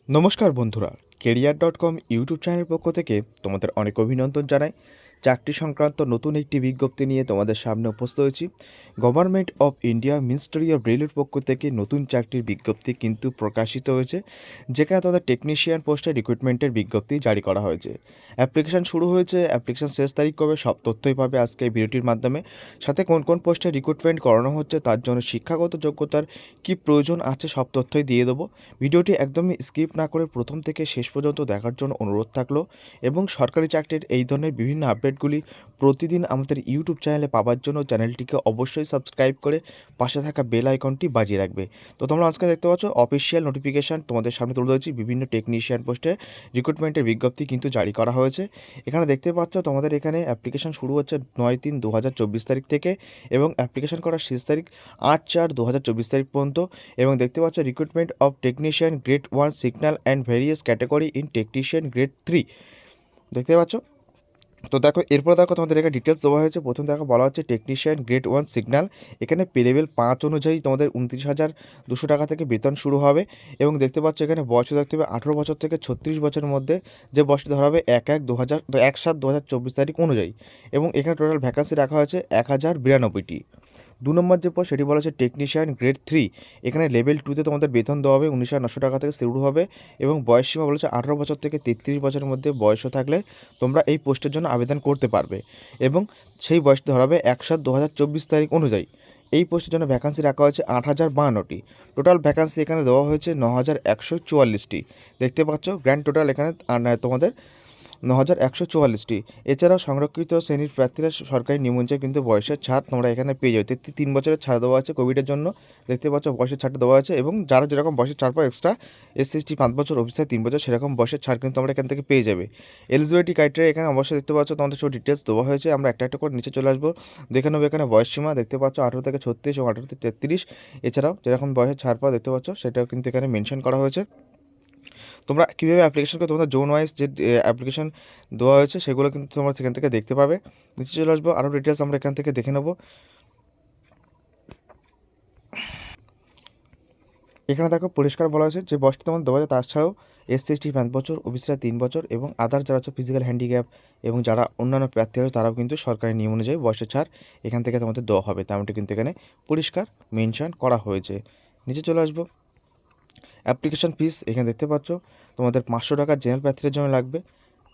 নমস্কার বন্ধুরা, career.com YouTube চ্যানেলের পক্ষ থেকে তোমাদের অনেক অভিনন্দন জানাই। চাকরি সংক্রান্ত নতুন একটি বিজ্ঞপ্তি নিয়ে তোমাদের সামনে উপস্থিত হয়েছি। Government of India ministry of রেলের পক্ষ থেকে নতুন চাকরির বিজ্ঞপ্তি কিন্তু প্রকাশিত হয়েছে, যেখানে তোমাদের টেকনিশিয়ান পোস্টে রিক্রুটমেন্টের বিজ্ঞপ্তি জারি করা হয়েছে। অ্যাপ্লিকেশন শুরু হয়েছে, অ্যাপ্লিকেশন শেষ তারিখ কবে সব তথ্যই পাবে আজকে এই ভিডিওটির মাধ্যমে। সাথে কোন কোন পোস্টে রিক্রুটমেন্ট করানো হচ্ছে, তার জন্য শিক্ষাগত যোগ্যতার কী প্রয়োজন আছে সব তথ্যই দিয়ে দেবো। ভিডিওটি একদমই স্কিপ না করে প্রথম থেকে শেষ পর্যন্ত দেখার জন্য অনুরোধ থাকলো, এবং সরকারি চাকরির এই ধরনের বিভিন্ন আপডেটগুলি প্রতিদিন আমাদের ইউটিউব চ্যানেলে পাওয়ার জন্য চ্যানেলটিকে অবশ্যই সাবস্ক্রাইব করে পাশে থাকা বেল আইকনটি বাজিয়ে রাখবে। তো তোমরা আজকে দেখতে পাচ্ছ অফিসিয়াল নোটিফিকেশান তোমাদের সামনে তুলে ধরেছি। বিভিন্ন টেকনিশিয়ান পোস্টে রিক্রুটমেন্টের বিজ্ঞপ্তি কিন্তু জারি করা হয়েছে। এখানে দেখতে পাচ্ছ তোমাদের এখানে অ্যাপ্লিকেশন শুরু হচ্ছে 9/3/2024 তারিখ থেকে, এবং অ্যাপ্লিকেশন করার শেষ তারিখ 8/4/2024 তারিখ পর্যন্ত। এবং দেখতে পাচ্ছ recruitment of technician grade 1 signal and various category in technician grade 3 দেখতে পাচ্ছ। তো দেখো, এরপর দেখো তোমাদের এখানে ডিটেলস দেওয়া হয়েছে। প্রথম দেখো বলা হচ্ছে টেকনিশিয়ান গ্রেড 1 সিগন্যাল, এখানে পে লেভেল 5 অনুযায়ী তোমাদের 29,200 টাকা থেকে বেতন শুরু হবে। এবং দেখতে পাচ্ছ এখানে বয়স দেখতে হবে 18 বছর থেকে 36 বছরের মধ্যে, যে বয়সটি ধরা হবে 1/7/2024 তারিখ অনুযায়ী। এবং এখানে টোটাল ভ্যাকান্সি রাখা হয়েছে 1092টি। 2 নম্বর যে পোস্ট সেটি বলা হচ্ছে টেকনিশিয়ান গ্রেড 3, এখানে লেভেল 2তে তোমাদের বেতন দেওয়া হবে 19,900 টাকা থেকে শুরু হবে। এবং বয়স সীমা বলেছে 18 বছর থেকে 33 বছরের মধ্যে বয়সও থাকলে তোমরা এই পোস্টের জন্য আবেদন করতে পারবে। এবং সেই বয়সটি ধরা হবে 1/7/2024 তারিখ অনুযায়ী। এই পোস্টের জন্য ভ্যাকান্সি রাখা হয়েছে 8,052টি। টোটাল ভ্যাকান্সি এখানে দেওয়া হয়েছে 9,144টি। দেখতে পাচ্ছ গ্র্যান্ড টোটাল এখানে তোমাদের 9,144টি। এছাড়াও সংরক্ষিত শ্রেণীর প্রার্থীরা সরকারি নিবন্ধে কিন্তু বয়সের ছাড় তোমরা এখানে পেয়ে যাবে। 3 বছরের ছাড় দেওয়া আছে কোভিডের জন্য, দেখতে পাচ্ছ বয়সের ছাড়টা দেওয়া আছে। এবং যারা যেরকম বয়সের ছাড় পায় এক্সট্রা SC/ST 5 বছর, অফিসার 3 বছর, সেরকম বয়সের ছাড় কিন্তু তোমরা এখান থেকে পেয়ে যাবে। এলিজিবিলিটি ক্রাইটেরিয়া এখানে অবশ্যই দেখতে পাচ্ছ, তোমাদের সব ডিটেলস দেওয়া হয়েছে। আমরা একটা একটা করে নিচে চলে আসবো, দেখে নেবো। এখানে বয়স সীমা দেখতে পাচ্ছ 18 থেকে 36 এবং 18 থেকে 33। এছাড়াও যেরকম বয়সের ছাড় পাওয়া দেখতে পাচ্ছ সেটাও কিন্তু এখানে মেনশন করা হয়েছে। তোমরা কীভাবে অ্যাপ্লিকেশন করে তোমাদের জোন ওয়াইজ যে অ্যাপ্লিকেশন দেওয়া হয়েছে সেগুলো কিন্তু তোমরা সেখান থেকে দেখতে পাবে। নিচে চলে আসবো, আরও ডিটেলস আমরা এখান থেকে দেখে নেবো। এখানে দেখো পরিষ্কার বলা হয়েছে যে বয়সটি তোমাদের দেওয়া যায়, তাছাড়াও SC/ST 5 বছর, ওবিসিরা 3 বছর, এবং আদার যারা হচ্ছে ফিজিক্যাল হ্যান্ডিক্যাপ এবং যারা অন্যান্য প্রার্থী আছে তারাও কিন্তু সরকারি নিয়ম অনুযায়ী বয়সের ছাড় এখান থেকে তোমাদের দেওয়া হবে, তেমনটি কিন্তু এখানে পরিষ্কার মেনশন করা হয়েছে। নিচে চলে আসবো, অ্যাপ্লিকেশন ফিস এখানে দেখতে পাচ্ছ তোমাদের 500 টাকা জেনারেল প্রার্থীদের জন্য লাগবে।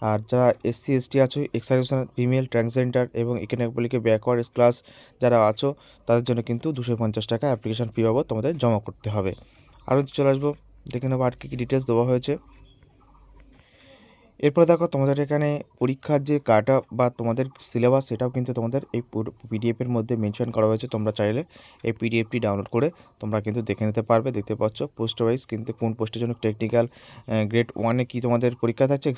আর যারা SC/ST আছো, এক্সাইজেশন ফিমেল, ট্রান্সজেন্ডার এবং ইকোনমিক্যালি ব্যাকওয়ার্ড ক্লাস যারা আছো তাদের জন্য কিন্তু 250 টাকা অ্যাপ্লিকেশন ফি বাবদ তোমাদের জমা করতে হবে। আরও চলে আসবো, দেখে নেবো আর কী কী ডিটেলস দেওয়া হয়েছে। এরপরে দেখো তোমাদের এখানে পরীক্ষার যে কাটা বা তোমাদের সিলেবাস সেটাও কিন্তু তোমাদের এই পিডিএফের মধ্যে মেনশন করা হয়েছে। তোমরা চাইলে এই পিডিএফটি ডাউনলোড করে তোমরা কিন্তু দেখে নিতে পারবে। দেখতে পাচ্ছ পোস্ট ওয়াইজ কিন্তু কোন পোস্টের জন্য টেকনিক্যাল গ্রেড 1-এ কী তোমাদের পরীক্ষা থাকছে,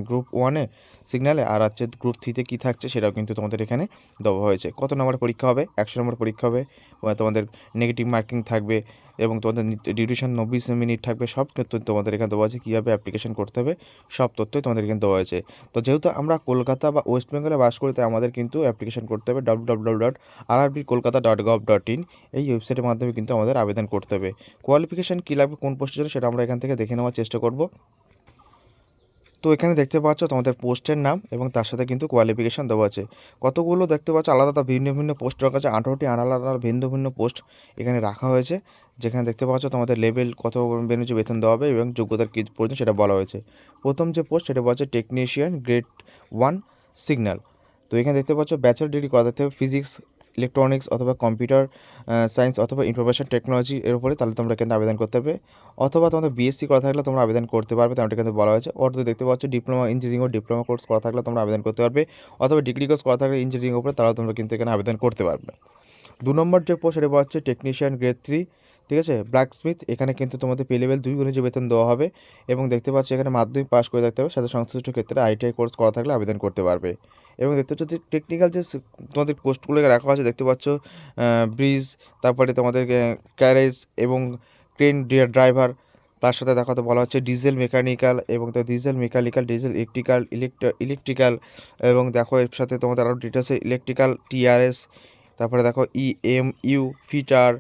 গ্রুপ 1-এ সিগন্যালে, আর হচ্ছে গ্রুপ 3-তে কী থাকছে সেটাও কিন্তু তোমাদের এখানে দেওয়া হয়েছে। কত নম্বর পরীক্ষা হবে, 100 নম্বর পরীক্ষা হবে, তোমাদের নেগেটিভ মার্কিং থাকবে, এবং তোমাদের ডিউরেশন 90 মিনিট থাকবে। সব তথ্য তোমাদের এখানে দেওয়া আছে, কীভাবে অ্যাপ্লিকেশন করতে হবে সব তথ্যই তোমাদের এখানে দেওয়া হয়েছে। তো যেহেতু আমরা কলকাতা বা ওয়েস্ট বেঙ্গলে বাস করি, তাই আমাদের কিন্তু অ্যাপ্লিকেশন করতে হবে www.rrbkolkata.gov.in এই ওয়েবসাইটের মাধ্যমে কিন্তু আমাদের আবেদন করতে হবে। কোয়ালিফিকেশান কী লাগবে কোন পোস্টের জন্য সেটা আমরা এখান থেকে দেখে নেওয়ার চেষ্টা করব। তো এখানে দেখতে পাচ্ছ তোমাদের পোস্টের নাম এবং তার সাথে কিন্তু কোয়ালিফিকেশান দেওয়া আছে। কতগুলো দেখতে পাচ্ছ আলাদা ভিন্ন ভিন্ন পোস্ট রাখা আছে, 18টি আলাদা আলাদা ভিন্ন ভিন্ন পোস্ট এখানে রাখা হয়েছে। যেখানে দেখতে পাচ্ছ তোমাদের লেভেল কত বেনুজে বেতন দেওয়া হবে এবং যোগ্যতার কী প্রয়োজন সেটা বলা হয়েছে। প্রথম যে পোস্ট সেটা বলা হচ্ছে টেকনিশিয়ান গ্রেড 1 সিগন্যাল। তো এখানে দেখতে পাচ্ছ ব্যাচেলর ডিগ্রি করা থাকতে হবে ফিজিক্স, ইলেকট্রনিক্স অথবা কম্পিউটার সায়েন্স অথবা ইনফরমেশন টেকনোলজি এর উপরে, তাহলে তোমরা এখানে আবেদন করতে হবে। অথবা তোমাদের BSc করা থাকলে তোমরা আবেদন করতে পারবে, তেমনটা কিন্তু বলা হয়েছে। অর্থে দেখতে পাচ্ছ ডিপ্লোমা ইঞ্জিনিয়ারিং ও ডিপ্লোমা কোর্স করা থাকলে তোমরা আবেদন করতে পারবে, অথবা ডিগ্রি কোর্স করা থাকলে ইঞ্জিনিয়ারিং উপরে, তারাও তোমরা কিন্তু এখানে আবেদন করতে পারবে। 2 নম্বর যে পোস্ট সেটা হচ্ছে টেকনিশিয়ান গ্রেড 3, ঠিক আছে, ব্ল্যাকস্মিথ। এখানে কিন্তু তোমাদের পে লেভেল 2 অনুযায়ী বেতন দেওয়া হবে। এবং দেখতে পাচ্ছ এখানে মাধ্যমিক পাস করে থাকতে হবে, সাথে সংশ্লিষ্ট ক্ষেত্রে ITI কোর্স করা থাকলে আবেদন করতে পারবে। এবং দেখতে পাচ্ছ যে টেকনিক্যাল যে তোমাদের পোস্টগুলো রাখা আছে, দেখতে পাচ্ছ ব্রিজ, তারপরে তোমাদের ক্যারেজ এবং ক্রেন ড্রাইভার, তার সাথে দেখাতে বলা হচ্ছে ডিজেল মেকানিক্যাল এবং ডিজেল মেকানিক্যাল, ডিজেল ইলেকট্রিক্যাল, এবং দেখো এর সাথে তোমাদের আরও ডিটেলসে ইলেকট্রিক্যাল TRS, তারপরে দেখো EMU ফিটার,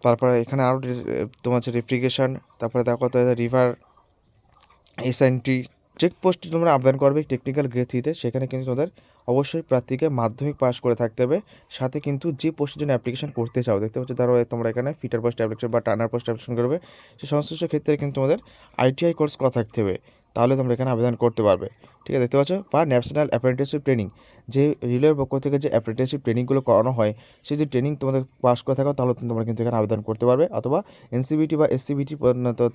তারপরে এখানে আরও তোমার হচ্ছে রেফ্রিজারেশন, তারপরে দেখো তো রিভার এসএনটি চেকপোস্টে তোমরা আবেদন করবে টেকনিক্যাল গ্রেড 3-তে। সেখানে কিন্তু তোমাদের অবশ্যই প্রার্থীকে মাধ্যমিক পাস করে থাকতে হবে। সাথে কিন্তু যে পোস্টের জন্য অ্যাপ্লিকেশন করতে চাও, দেখতে পাচ্ছ ধরো তোমরা এখানে ফিটার পোস্ট অ্যাপ্লিকেশন বা টার্নার পোস্ট অ্যাপ্লিকেশন করবে, সেই সংশ্লিষ্ট ক্ষেত্রে কিন্তু তোমাদের আইটিআই কোর্স করা থাকতে হবে, তাহলে তোমরা এখানে আবেদন করতে পারবে। ঠিক আছে, দেখতে পাচ্ছ, বা ন্যাশনাল অ্যাপ্রেন্টিসশিপ ট্রেনিং, যে রেলের পক্ষ থেকে যে অ্যাপ্রেন্টিসশিপ ট্রেনিংগুলো করানো হয়, সেই যে ট্রেনিং তোমাদের পাস করে থাকো, তাহলে তোমরা কিন্তু এখানে আবেদন করতে পারবে। অথবা এনসিবিটি বা এসসিবিটি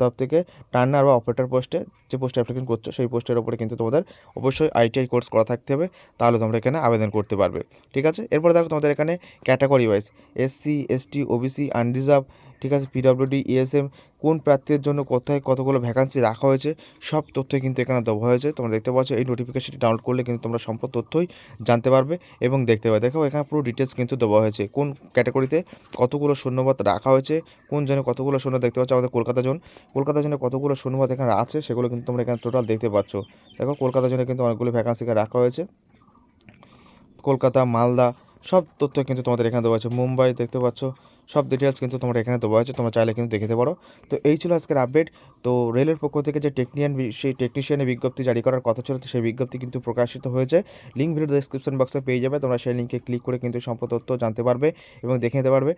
তরফ থেকে টার্নার বা অপারেটর পোস্টে যে পোস্টে অ্যাপ্লিকেশন করছো, সেই পোস্টের ওপরে কিন্তু তোমাদের অবশ্যই আইটিআই কোর্স করা থাকতে হবে, তাহলে তোমরা এখানে আবেদন করতে পারবে। ঠিক আছে, এরপরে দেখো তোমাদের এখানে category wise SC, ST, OBC, unreserved, ঠিক আছে, পিডব্লিউডি, ইএসএম, কোন প্রার্থীর জন্য কোথায় কতগুলো ভ্যাকান্সি রাখা হয়েছে, সব তথ্য কিন্তু এখানে দেওয়া হয়েছে। তোমরা দেখতে পাচ্ছ, এই নোটিফিকেশনটি ডাউনলোড করলে কিন্তু তোমরা সম্পূর্ণ তথ্যই জানতে পারবে এবং দেখতে পাবে। দেখো এখানে পুরো ডিটেলস কিন্তু দেওয়া হয়েছে, কোন ক্যাটাগরিতে কতগুলো শূন্যপদ রাখা হয়েছে, কোন জনে কতগুলো শূন্য, দেখতে পাচ্ছ আমাদের কলকাতা জন্য কতগুলো শূন্যপদ এখানে আছে, সেগুলো কিন্তু তোমরা এখানে টোটাল দেখতে পাচ্ছ। দেখো কলকাতার জন্য কিন্তু অনেকগুলো ভ্যাকান্সি রাখা হয়েছে, কলকাতা, মালদা, সব তথ্য কিন্তু তোমাদের এখানে দেওয়া আছে। মুম্বাই দেখতে পাচ্ছ, সব ডিটেলস কিন্তু তোমরা এখানে দেওয়া আছে, তোমরা চাইলে কিন্তু দেখে নিতে পারো। তো এই ছিল আজকের আপডেট। তো রেলের পক্ষ থেকে যে সেই টেকনিশিয়ানের বিজ্ঞপ্তি জারি করার কথা ছিল, তো সেই বিজ্ঞপ্তি কিন্তু প্রকাশিত হয়েছে। লিঙ্ক ভিডিও ডেসক্রিপশন বক্সে পেয়ে যাবে, তোমরা সেই লিঙ্কে ক্লিক করে কিন্তু সম্পূর্ণ তথ্য জানতে পারবে এবং দেখে নিতে পারবে।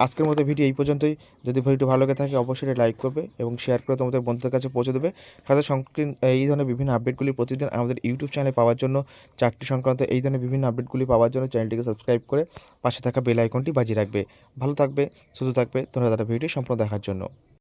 আজকের মতো ভিডিও এই পর্যন্তই। যদি ভিডিওটি ভালো লেগে থাকে অবশ্যই লাইক করবে এবং শেয়ার করে তোমাদের বন্ধুদের কাছে পৌঁছে দেবে। সাথে এই ধরনের বিভিন্ন আপডেটগুলি প্রতিদিন আমাদের ইউটিউব চ্যানেলে পাওয়ার জন্য, চাকরি সংক্রান্ত এই ধরনের বিভিন্ন আপডেটগুলি পাওয়ার জন্য চ্যানেলটিকে সাবস্ক্রাইব করে পাশে থাকা বেল আইকনটি বাজিয়ে রাখবে। ভালো থাকবে, সুস্থ থাকবে, ধন্যবাদ ভিডিওটি সম্পূর্ণ দেখার জন্য।